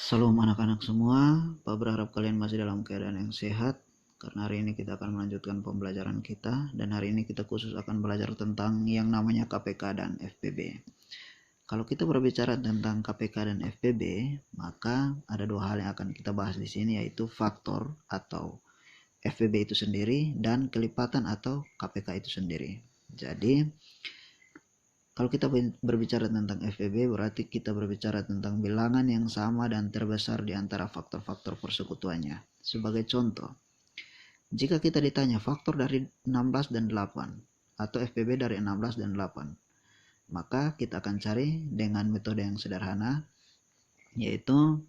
Salam anak-anak semua, Pak berharap kalian masih dalam keadaan yang sehat. Karena hari ini kita akan melanjutkan pembelajaran kita. Dan hari ini kita khusus akan belajar tentang yang namanya KPK dan FPB. Kalau kita berbicara tentang KPK dan FPB, maka ada dua hal yang akan kita bahas di sini, yaitu faktor atau FPB itu sendiri dan kelipatan atau KPK itu sendiri. Jadi kalau kita berbicara tentang FPB, berarti kita berbicara tentang bilangan yang sama dan terbesar di antara faktor-faktor persekutuannya. Sebagai contoh, jika kita ditanya faktor dari 16 dan 8 atau FPB dari 16 dan 8, maka kita akan cari dengan metode yang sederhana, yaitu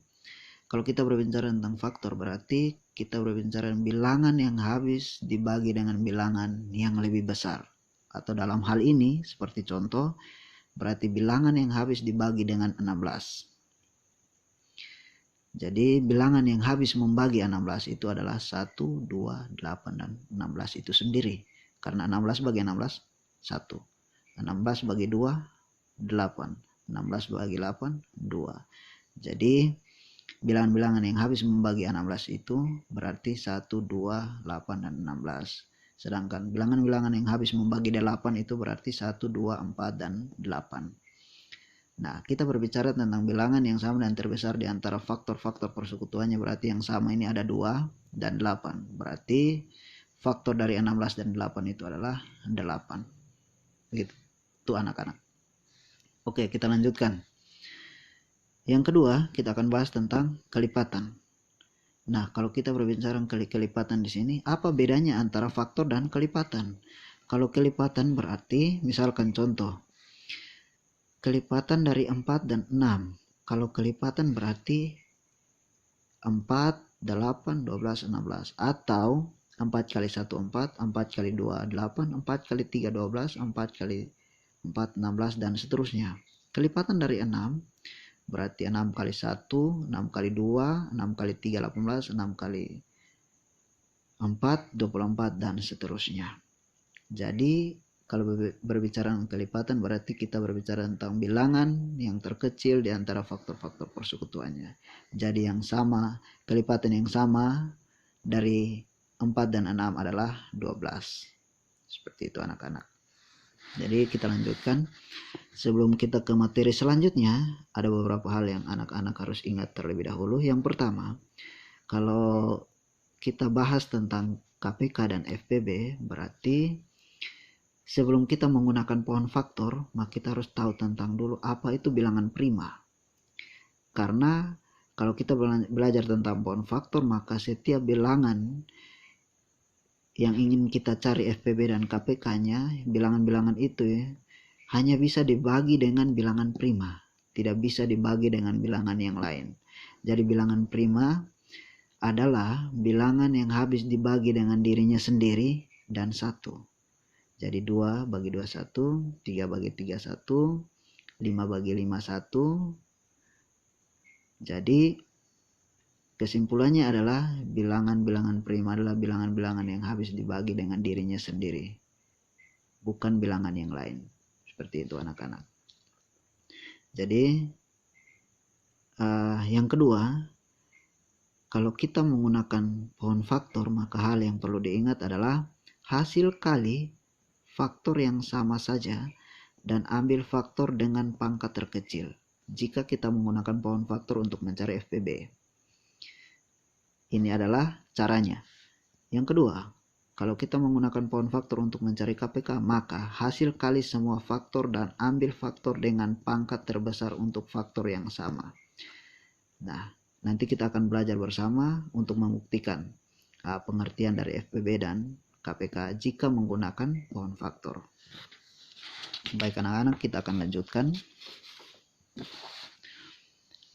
kalau kita berbicara tentang faktor, berarti kita berbicara bilangan yang habis dibagi dengan bilangan yang lebih besar. Atau dalam hal ini, seperti contoh, berarti bilangan yang habis dibagi dengan 16. Jadi bilangan yang habis membagi 16 itu adalah 1, 2, 8, dan 16 itu sendiri. Karena 16 bagi 16, 1. 16 bagi 2, 8. 16 bagi 8, 2. Jadi bilangan-bilangan yang habis membagi 16 itu berarti 1, 2, 8, dan 16. Sedangkan bilangan-bilangan yang habis membagi 8 itu berarti 1, 2, 4, dan 8. Nah, kita berbicara tentang bilangan yang sama dan terbesar di antara faktor-faktor persekutuannya, berarti yang sama ini ada 2 dan 8. Berarti faktor dari 16 dan 8 itu adalah 8. Begitu, itu anak-anak. Oke, kita lanjutkan. Yang kedua, kita akan bahas tentang kelipatan. Nah, kalau kita berbicara kelipatan di sini, apa bedanya antara faktor dan kelipatan? Kalau kelipatan berarti, misalkan contoh, kelipatan dari 4 dan 6. Kalau kelipatan berarti 4, 8, 12, 16. Atau 4 kali 1, 4, 4 kali 2, 8, 4 kali 3, 12, 4 kali 4, 16, dan seterusnya. Kelipatan dari 6 berarti 6 kali 1, 6 kali 2, 6 kali 3, 18, 6 kali 4, 24, dan seterusnya. Jadi kalau berbicara tentang kelipatan berarti kita berbicara tentang bilangan yang terkecil di antara faktor-faktor persekutuannya. Jadi yang sama, kelipatan yang sama dari 4 dan 6 adalah 12. Seperti itu anak-anak. Jadi kita lanjutkan. Sebelum kita ke materi selanjutnya, ada beberapa hal yang anak-anak harus ingat terlebih dahulu. Yang pertama, kalau kita bahas tentang KPK dan FPB, berarti sebelum kita menggunakan pohon faktor, maka kita harus tahu tentang dulu apa itu bilangan prima. Karena kalau kita belajar tentang pohon faktor, maka setiap bilangan yang ingin kita cari FPB dan KPK-nya, bilangan-bilangan itu hanya bisa dibagi dengan bilangan prima, tidak bisa dibagi dengan bilangan yang lain. Jadi bilangan prima adalah bilangan yang habis dibagi dengan dirinya sendiri dan 1. Jadi 2 bagi 2, 1, 3 bagi 3, 1, 5 bagi 5, 1. Jadi kesimpulannya adalah bilangan-bilangan prima adalah bilangan-bilangan yang habis dibagi dengan dirinya sendiri, bukan bilangan yang lain. Seperti itu anak-anak. Jadi yang kedua, kalau kita menggunakan pohon faktor, maka hal yang perlu diingat adalah hasil kali faktor yang sama saja dan ambil faktor dengan pangkat terkecil jika kita menggunakan pohon faktor untuk mencari FPB. Ini adalah caranya. Yang kedua, kalau kita menggunakan pohon faktor untuk mencari KPK, maka hasil kali semua faktor dan ambil faktor dengan pangkat terbesar untuk faktor yang sama. Nah, nanti kita akan belajar bersama untuk membuktikan pengertian dari FPB dan KPK jika menggunakan pohon faktor. Baik anak-anak, kita akan lanjutkan.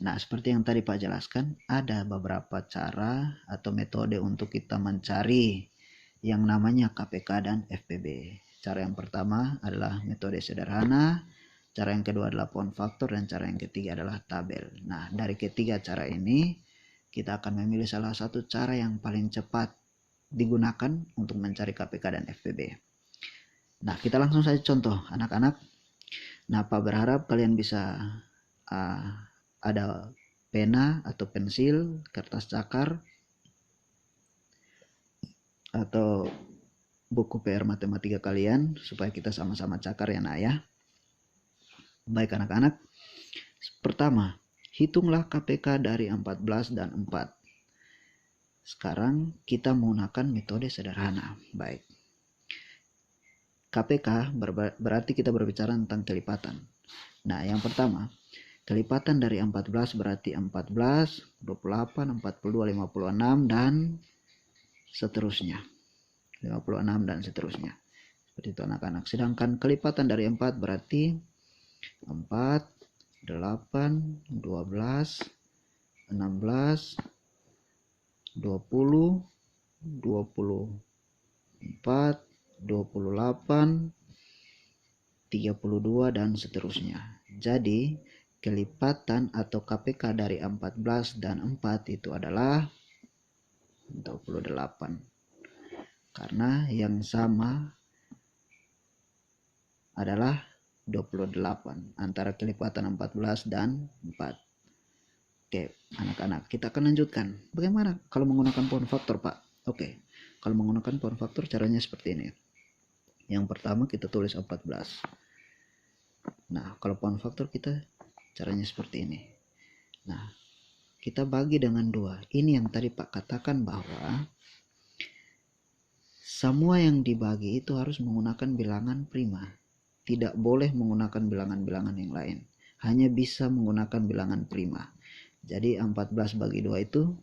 Nah, seperti yang tadi Pak jelaskan, ada beberapa cara atau metode untuk kita mencari yang namanya KPK dan FPB. Cara yang pertama adalah metode sederhana, cara yang kedua adalah pohon faktor, dan cara yang ketiga adalah tabel. Nah, dari ketiga cara ini kita akan memilih salah satu cara yang paling cepat digunakan untuk mencari KPK dan FPB. Nah, kita langsung saja contoh anak-anak. Nah, Pak berharap kalian bisa ada pena atau pensil, kertas cakar, atau buku PR matematika kalian supaya kita sama-sama cakar ya nak ya. Baik anak-anak, pertama hitunglah KPK dari 14 dan 4. Sekarang kita menggunakan metode sederhana. Baik, KPK berarti kita berbicara tentang kelipatan. Nah, yang pertama, kelipatan dari 14 berarti 14, 28, 42, 56 dan seterusnya. 56 dan seterusnya. Seperti itu anak-anak. Sedangkan kelipatan dari 4 berarti 4, 8, 12, 16, 20, 24, 28, 32 dan seterusnya. Jadi kelipatan atau KPK dari 14 dan 4 itu adalah 28. Karena yang sama adalah 28 antara kelipatan 14 dan 4. Oke, anak-anak, kita akan lanjutkan. Bagaimana kalau menggunakan pound factor, Pak? Oke, kalau menggunakan pound factor caranya seperti ini. Yang pertama kita tulis 14. Nah, kalau pound factor kita caranya seperti ini. Nah, kita bagi dengan 2. Ini yang tadi Pak katakan bahwa semua yang dibagi itu harus menggunakan bilangan prima. Tidak boleh menggunakan bilangan-bilangan yang lain. Hanya bisa menggunakan bilangan prima. Jadi 14 bagi 2 itu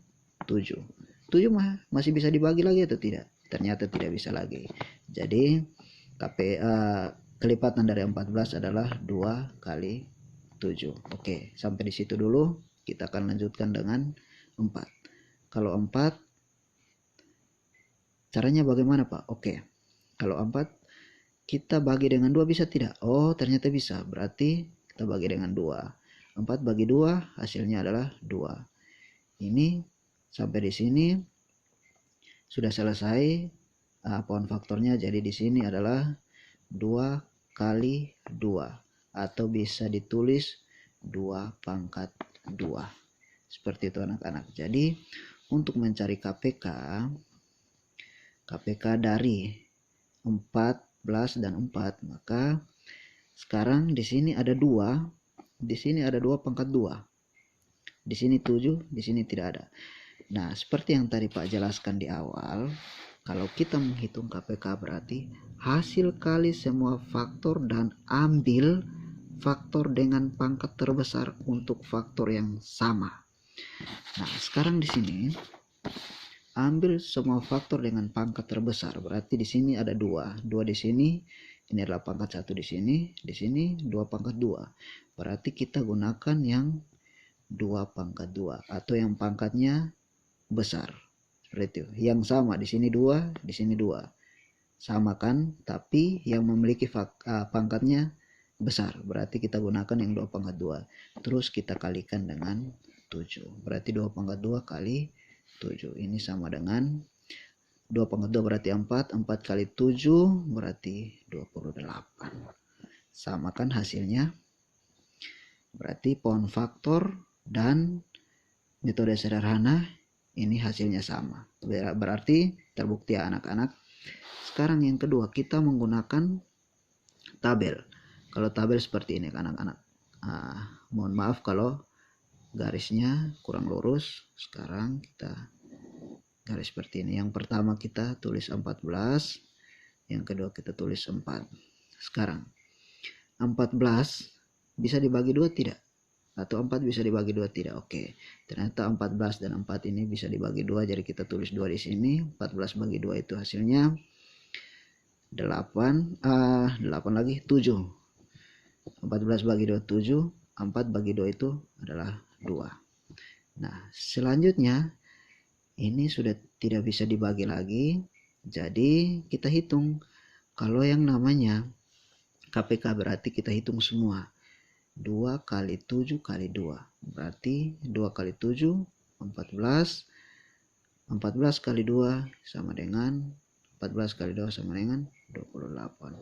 7. 7 masih bisa dibagi lagi atau tidak? Ternyata tidak bisa lagi. Jadi kelipatan dari 14 adalah 2 kali 7. Oke, sampai di situ dulu. Kita akan lanjutkan dengan 4. Kalau 4 caranya bagaimana, Pak? Oke. Kalau 4 kita bagi dengan 2 bisa tidak? Oh, ternyata bisa. Berarti kita bagi dengan 2. 4 bagi 2 hasilnya adalah 2. Ini sampai di sini sudah selesai pound faktornya. Jadi di sini adalah 2 kali 2 atau bisa ditulis 2 pangkat 2. Seperti itu anak-anak. Jadi untuk mencari KPK dari 14 dan 4, maka sekarang di sini ada 2, di sini ada 2 pangkat 2, di sini 7, di sini tidak ada. Nah, seperti yang tadi Pak jelaskan di awal, kalau kita menghitung KPK berarti hasil kali semua faktor dan ambil faktor dengan pangkat terbesar untuk faktor yang sama. Nah, sekarang di sini ambil semua faktor dengan pangkat terbesar. Berarti di sini ada 2 di sini. Ini adalah pangkat 1 di sini 2 pangkat 2. Berarti kita gunakan yang 2 pangkat 2 atau yang pangkatnya besar. Seperti itu. Yang sama di sini 2, di sini 2. Sama kan? Tapi yang memiliki pangkatnya besar. Berarti kita gunakan yang 2 pangkat 2. Terus kita kalikan dengan 7. Berarti 2 pangkat 2 kali 7. Ini sama dengan 2 pangkat 2 berarti 4. 4 kali 7 berarti 28. Sama kan hasilnya? Berarti pound faktor dan metode sederhana ini hasilnya sama. Berarti terbukti ya anak-anak. Sekarang yang kedua kita menggunakan tabel. Kalau tabel seperti ini anak-anak. Mohon maaf kalau garisnya kurang lurus. Sekarang kita garis seperti ini. Yang pertama kita tulis 14, yang kedua kita tulis 4. Sekarang 14 bisa dibagi 2 tidak? Atau 4 bisa dibagi 2 tidak? Oke. Ternyata 14 dan 4 ini bisa dibagi 2, jadi kita tulis 2 di sini. 14 bagi 2 itu hasilnya 8 lagi 7. 14 bagi 2 7, 4 bagi 2 itu adalah 2. Nah, selanjutnya ini sudah tidak bisa dibagi lagi. Jadi kita hitung. Kalau yang namanya KPK berarti kita hitung semua. 2 kali 7 kali 2. Berarti 2 kali 7 14. 14 kali 2 sama dengan 14 kali 2 sama dengan 28.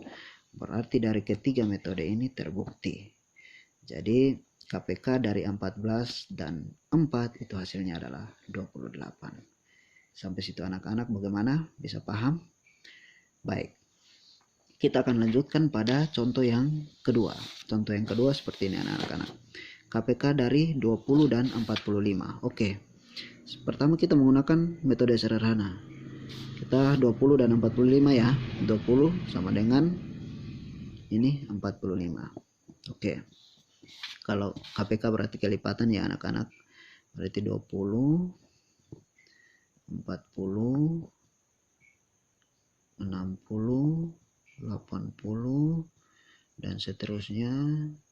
Berarti dari ketiga metode ini terbukti. Jadi KPK dari 14 dan 4 itu hasilnya adalah 28. Sampai situ anak-anak bagaimana? Bisa paham? Baik. Kita akan lanjutkan pada contoh yang kedua. Contoh yang kedua seperti ini anak-anak. KPK dari 20 dan 45. Oke. Pertama kita menggunakan metode sederhana. Kita 20 dan 45 ya. 20 sama dengan ini 45. Oke. Kalau KPK berarti kelipatan ya anak-anak. Berarti 20, 40, 60, 80 dan seterusnya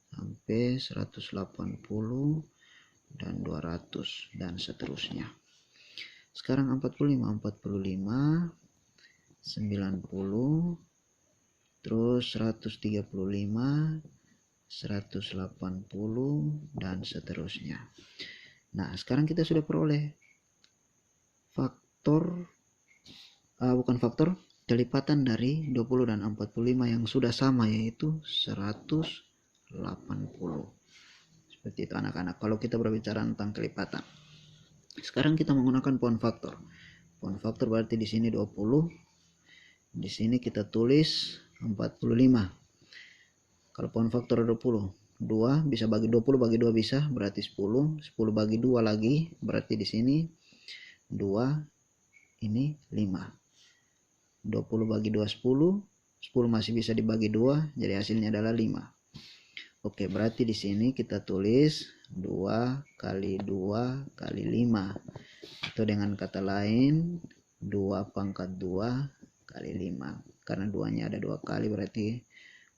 sampai 180 dan 200 dan seterusnya. Sekarang 45, 90, terus 135, 180 dan seterusnya. Nah, sekarang kita sudah peroleh kelipatan dari 20 dan 45 yang sudah sama, yaitu 180. Seperti itu anak-anak kalau kita berbicara tentang kelipatan. Sekarang kita menggunakan poin faktor. Poin faktor berarti di sini 20, di sini kita tulis 45. Kalau poin faktor 20, 2 bisa bagi 20 bagi 2 bisa, berarti 10. 10 bagi 2 lagi, berarti di sini 2, ini 5. 20 bagi 2 10, 10 masih bisa dibagi 2, jadi hasilnya adalah 5. Oke, berarti di sini kita tulis 2 kali 2 kali 5. Atau dengan kata lain 2 pangkat 2 kali 5. Karena 2-nya ada 2 kali, berarti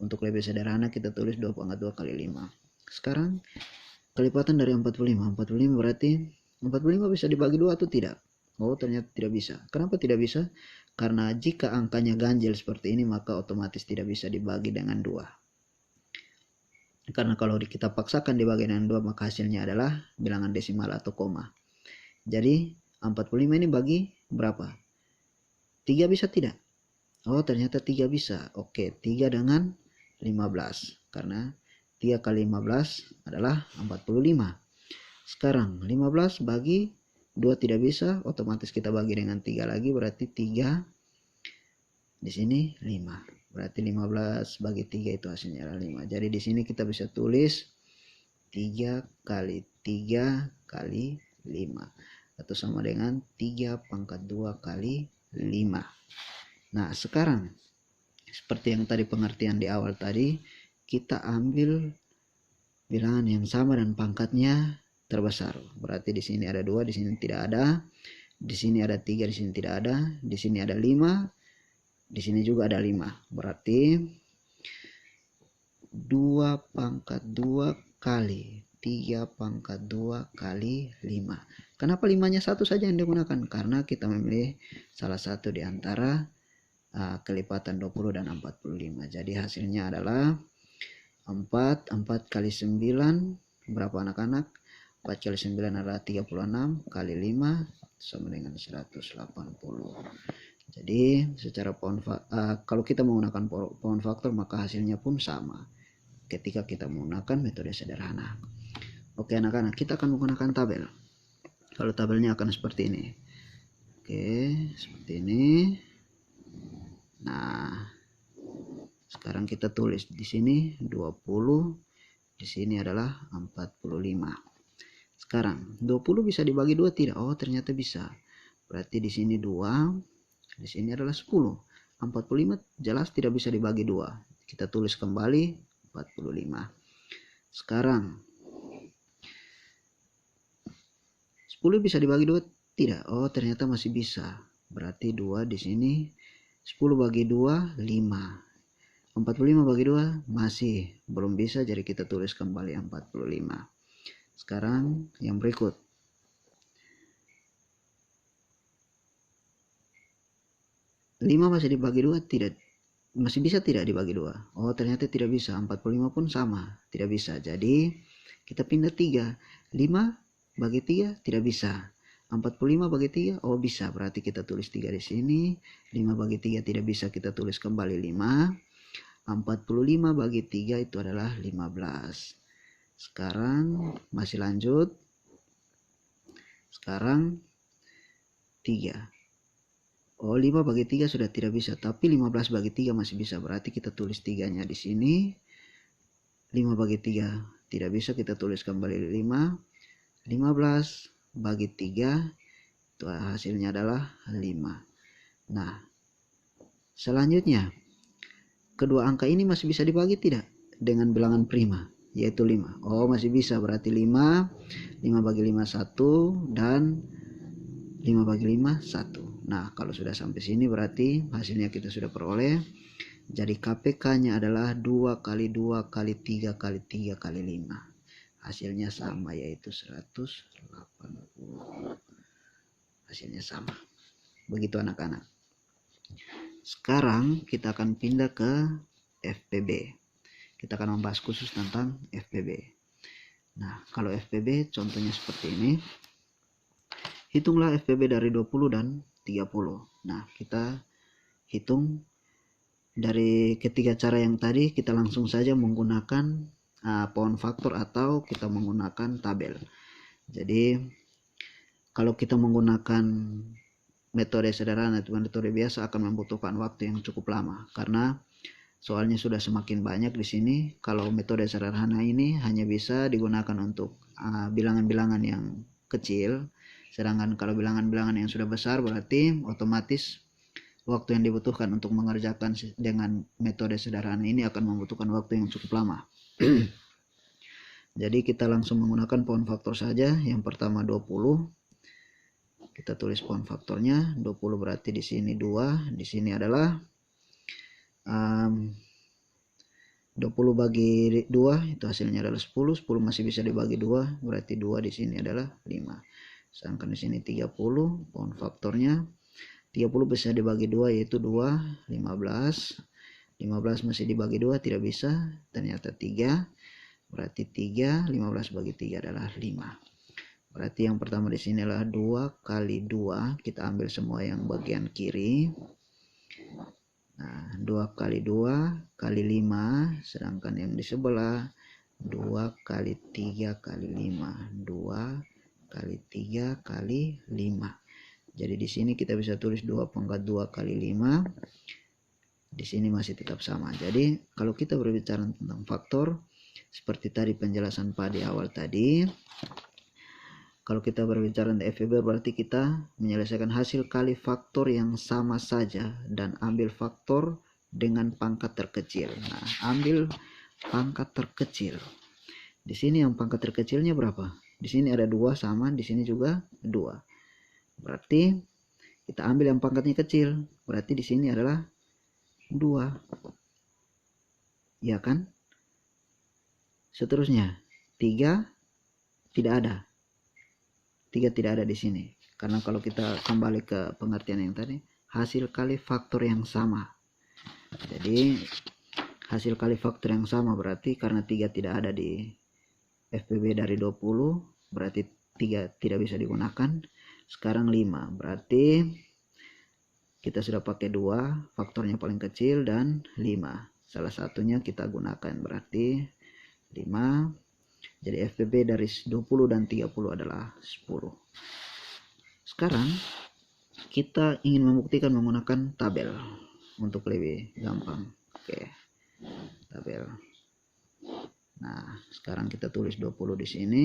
untuk lebih sederhana kita tulis 2 pangkat 2 kali 5. Sekarang kelipatan dari 45. 45 berarti 45 bisa dibagi 2 atau tidak? Oh, ternyata tidak bisa. Kenapa tidak bisa? Karena jika angkanya ganjil seperti ini, maka otomatis tidak bisa dibagi dengan 2. Karena kalau kita paksakan dibagi dengan 2, maka hasilnya adalah bilangan desimal atau koma. Jadi 45 ini bagi berapa? 3 bisa tidak? Oh, ternyata 3 bisa. Oke, 3 dengan 15. Karena 3 kali 15 adalah 45. Sekarang 15 bagi 2 tidak bisa, otomatis kita bagi dengan 3 lagi, berarti 3 di sini 5. Berarti 15 bagi 3 itu hasilnya adalah 5. Jadi di sini kita bisa tulis 3 kali 3 kali 5 atau sama dengan 3 pangkat 2 kali 5. Nah, sekarang seperti yang tadi pengertian di awal tadi, kita ambil bilangan yang sama dan pangkatnya terbesar. Berarti di sini ada 2, di sini tidak ada. Di sini ada 3, di sini tidak ada. Di sini ada 5. Di sini juga ada 5. Berarti 2 pangkat 2 kali 3 pangkat 2 kali 5. Kenapa 5-nya 1 saja yang digunakan? Karena kita memilih salah satu di antara kelipatan 20 dan 45. Jadi hasilnya adalah 4 kali 9 berapa anak-anak? 4 kali 9 adalah 36 kali 5 sama dengan 180. Jadi secara kalau kita menggunakan poin faktor, maka hasilnya pun sama ketika kita menggunakan metode sederhana. Oke anak-anak, kita akan menggunakan tabel. Kalau tabelnya akan seperti ini. Oke, seperti ini. Nah, sekarang kita tulis di sini 20, di sini adalah 45. Sekarang 20 bisa dibagi 2 tidak? Oh, ternyata bisa. Berarti di sini 2, di sini adalah 10. 45 jelas tidak bisa dibagi 2. Kita tulis kembali 45. Sekarang 10 bisa dibagi 2 tidak? Oh, ternyata masih bisa. Berarti 2 di sini. 10 bagi 2 5. 45 bagi 2 masih belum bisa, jadi kita tulis kembali 45. Sekarang yang berikut. 5 masih dibagi 2 tidak? Masih bisa tidak dibagi 2? Oh, ternyata tidak bisa. 45 pun sama, tidak bisa. Jadi kita pindah 3. 5 bagi 3 tidak bisa. 45 bagi 3, oh bisa, berarti kita tulis 3 di sini. 5 bagi 3 tidak bisa, kita tulis kembali 5. 45 bagi 3 itu adalah 15. Sekarang masih lanjut. Sekarang 3. Oh, 5 bagi 3 sudah tidak bisa, tapi 15 bagi 3 masih bisa. Berarti kita tulis 3-nya di sini. 5 bagi 3 tidak bisa, kita tulis kembali 5. 15 bagi 3 itu hasilnya adalah 5. Nah, selanjutnya kedua angka ini masih bisa dibagi tidak dengan bilangan prima, yaitu 5. Oh, masih bisa, berarti 5 bagi 5 1, dan 5 bagi 5 1. Nah, kalau sudah sampai sini berarti hasilnya kita sudah peroleh. Jadi KPK-nya adalah 2 kali 2 kali 3 kali 3 kali 5. Hasilnya sama, yaitu 180. Hasilnya sama. Begitu anak-anak. Sekarang kita akan pindah ke FPB. Kita akan membahas khusus tentang FPB. Nah, kalau FPB contohnya seperti ini. Hitunglah FPB dari 20 dan 30. Nah, kita hitung dari ketiga cara yang tadi, kita langsung saja menggunakan pohon faktor atau kita menggunakan tabel. Jadi kalau kita menggunakan metode sederhana atau metode biasa akan membutuhkan waktu yang cukup lama, karena soalnya sudah semakin banyak di sini. Kalau metode sederhana ini hanya bisa digunakan untuk bilangan-bilangan yang kecil, sedangkan kalau bilangan-bilangan yang sudah besar berarti otomatis waktu yang dibutuhkan untuk mengerjakan dengan metode sederhana ini akan membutuhkan waktu yang cukup lama. Jadi kita langsung menggunakan pohon faktor saja. Yang pertama 20. Kita tulis pohon faktornya. 20 berarti di sini 2, di sini adalah 20 bagi 2 itu hasilnya adalah 10. 10 masih bisa dibagi 2, berarti 2 di sini adalah 5. Sedangkan di sini 30, pohon faktornya 30 bisa dibagi 2 yaitu 2, 15. 15 masih dibagi 2 tidak bisa, ternyata 3. Berarti 3, 15 bagi 3 adalah 5. Berarti yang pertama di sini adalah 2 kali 2, kita ambil semua yang bagian kiri. Nah, 2 kali 2 kali 5, sedangkan yang di sebelah 2 kali 3 kali 5, 2 kali 3 kali 5. Jadi di sini kita bisa tulis 2 pangkat 2 kali 5. Di sini masih tetap sama. Jadi kalau kita berbicara tentang faktor, seperti tadi penjelasan pada awal tadi, kalau kita berbicara tentang FPB berarti kita menyelesaikan hasil kali faktor yang sama saja dan ambil faktor dengan pangkat terkecil. Nah, ambil pangkat terkecil. Di sini yang pangkat terkecilnya berapa? Di sini ada 2 sama, di sini juga 2. Berarti kita ambil yang pangkatnya kecil. Berarti di sini adalah 2. Ya kan? Seterusnya 3 tidak ada. 3 tidak ada di sini. Karena kalau kita kembali ke pengertian yang tadi, hasil kali faktor yang sama. Jadi hasil kali faktor yang sama berarti karena 3 tidak ada di FPB dari 20, berarti 3 tidak bisa digunakan. Sekarang 5, berarti kita sudah pakai 2, faktornya paling kecil, dan 5. Salah satunya kita gunakan, berarti 5. Jadi FPB dari 20 dan 30 adalah 10. Sekarang kita ingin membuktikan menggunakan tabel untuk lebih gampang. Oke, tabel. Nah, sekarang kita tulis 20 di sini,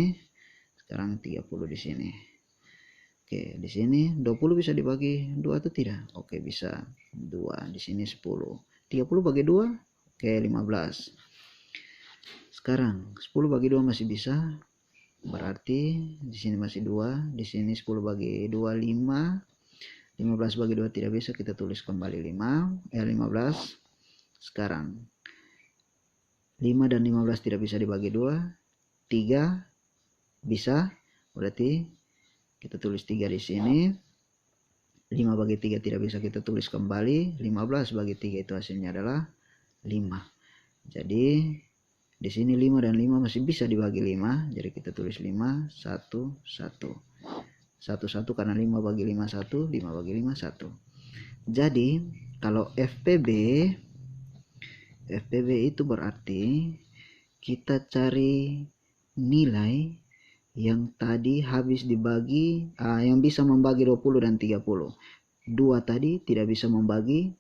sekarang 30 di sini. Oke, di sini 20 bisa dibagi 2 atau tidak? Oke, bisa. 2, di sini 10. 30 bagi 2, oke 15. Sekarang 10 bagi 2 masih bisa. Berarti di sini masih 2, di sini 10 bagi 2 5. 15 bagi 2 tidak bisa, kita tulis kembali 15. Sekarang 5 dan 15 tidak bisa dibagi 2. 3 bisa, berarti kita tulis 3 di sini. 5 bagi 3 tidak bisa, kita tulis kembali. 15 bagi 3 itu hasilnya adalah 5. Jadi di sini 5 dan 5 masih bisa dibagi 5. Jadi kita tulis 5, 1, 1. 1, 1 karena 5 bagi 5, 1. 5 bagi 5, 1. Jadi kalau FPB itu berarti kita cari nilai yang tadi habis dibagi, yang bisa membagi 20 dan 30. 2 tadi tidak bisa membagi,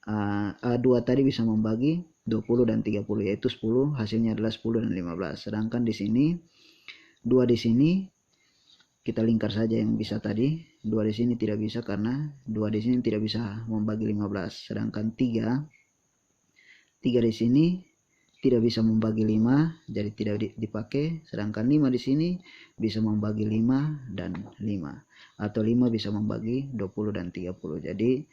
2 tadi bisa membagi 20 dan 30, yaitu 10, hasilnya adalah 10 dan 15. Sedangkan di sini 2 di sini kita lingkar saja yang bisa tadi. 2 di sini tidak bisa karena 2 di sini tidak bisa membagi 15. Sedangkan 3 di sini tidak bisa membagi 5, jadi tidak dipakai. Sedangkan 5 di sini bisa membagi 5 dan 5, atau 5 bisa membagi 20 dan 30. Jadi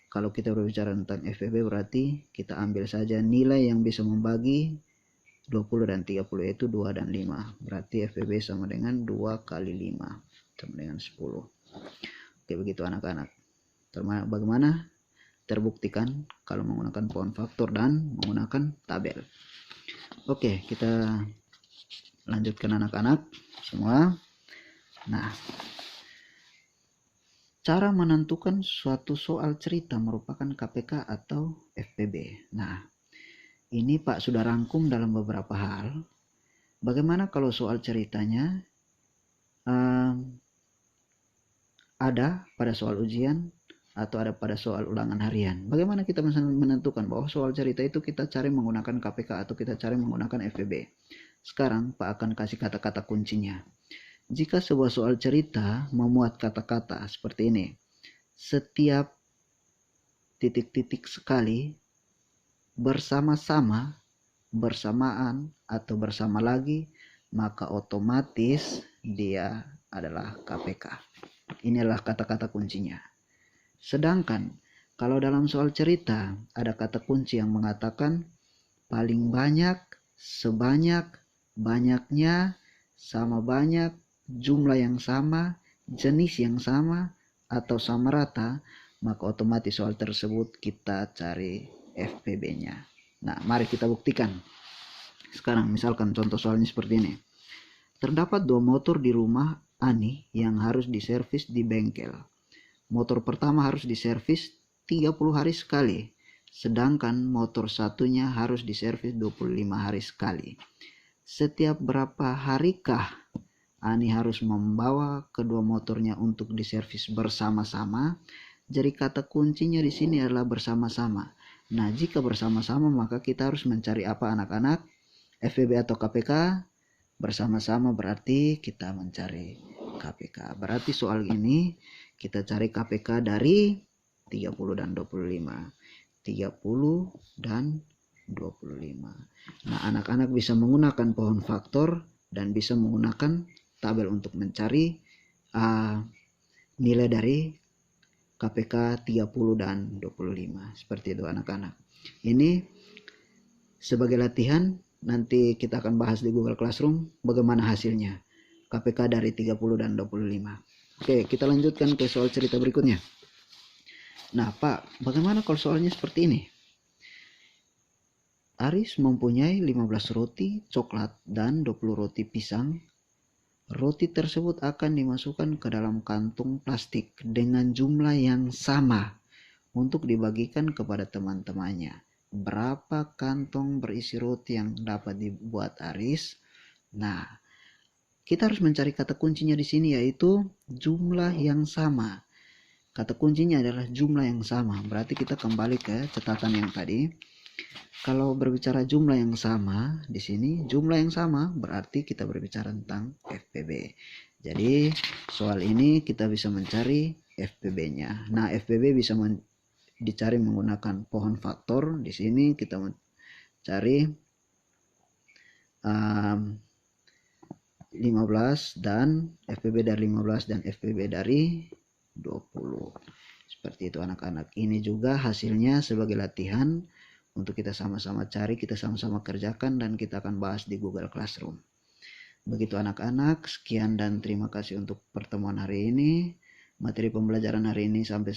kalau kita berbicara tentang FPB berarti kita ambil saja nilai yang bisa membagi 20 dan 30, yaitu 2 dan 5. Berarti FPB sama dengan 2 kali 5 sama dengan 10. Oke, begitu anak-anak. Bagaimana terbuktikan kalau menggunakan pohon faktor dan menggunakan tabel. Oke, kita lanjutkan anak-anak semua. Nah, cara menentukan suatu soal cerita merupakan KPK atau FPB. Nah, ini Pak sudah rangkum dalam beberapa hal. Bagaimana kalau soal ceritanya ada pada soal ujian atau ada pada soal ulangan harian? Bagaimana kita menentukan bahwa soal cerita itu kita cari menggunakan KPK atau kita cari menggunakan FPB? Sekarang Pak akan kasih kata-kata kuncinya. Jika sebuah soal cerita memuat kata-kata seperti ini, setiap titik-titik sekali, bersama-sama, bersamaan, atau bersama lagi, maka otomatis dia adalah KPK. Inilah kata-kata kuncinya. Sedangkan kalau dalam soal cerita ada kata kunci yang mengatakan paling banyak, sebanyak, banyaknya, sama banyak, jumlah yang sama, jenis yang sama, atau sama rata, maka otomatis soal tersebut kita cari FPB-nya. Nah, mari kita buktikan. Sekarang misalkan contoh soalnya seperti ini. Terdapat 2 motor di rumah Ani yang harus diservis di bengkel. Motor pertama harus diservis 30 hari sekali, sedangkan motor satunya harus diservis 25 hari sekali. Setiap berapa harikah Ani harus membawa kedua motornya untuk diservis bersama-sama? Jadi kata kuncinya di sini adalah bersama-sama. Nah, jika bersama-sama maka kita harus mencari apa anak-anak? FPB atau KPK? Bersama-sama berarti kita mencari KPK. Berarti soal ini kita cari KPK dari 30 dan 25. 30 dan 25. Nah, anak-anak bisa menggunakan pohon faktor dan bisa menggunakan tabel untuk mencari nilai dari KPK 30 dan 25. Seperti itu anak-anak. Ini sebagai latihan, nanti kita akan bahas di Google Classroom bagaimana hasilnya KPK dari 30 dan 25. Oke, kita lanjutkan ke soal cerita berikutnya. Nah, Pak, bagaimana kalau soalnya seperti ini? Aris mempunyai 15 roti coklat dan 20 roti pisang. Roti tersebut akan dimasukkan ke dalam kantung plastik dengan jumlah yang sama untuk dibagikan kepada teman-temannya. Berapa kantong berisi roti yang dapat dibuat Aris? Nah, kita harus mencari kata kuncinya di sini, yaitu jumlah yang sama. Kata kuncinya adalah jumlah yang sama. Berarti kita kembali ke catatan yang tadi. Kalau berbicara jumlah yang sama, di sini jumlah yang sama berarti kita berbicara tentang FPB. Jadi soal ini kita bisa mencari FPB-nya. Nah, FPB bisa dicari menggunakan pohon faktor. Di sini kita mencari 15 dan FPB dari 15 dan FPB dari 20. Seperti itu anak-anak. Ini juga hasilnya sebagai latihan untuk kita sama-sama cari, kita sama-sama kerjakan, dan kita akan bahas di Google Classroom. Begitu anak-anak, sekian dan terima kasih untuk pertemuan hari ini. Materi pembelajaran hari ini sampai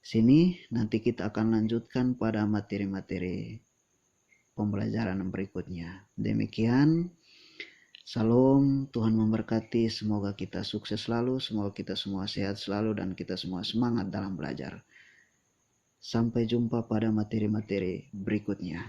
sini. Nanti kita akan lanjutkan pada materi-materi pembelajaran berikutnya. Demikian. Salam, Tuhan memberkati, semoga kita sukses selalu, semoga kita semua sehat selalu, dan kita semua semangat dalam belajar. Sampai jumpa pada materi-materi berikutnya.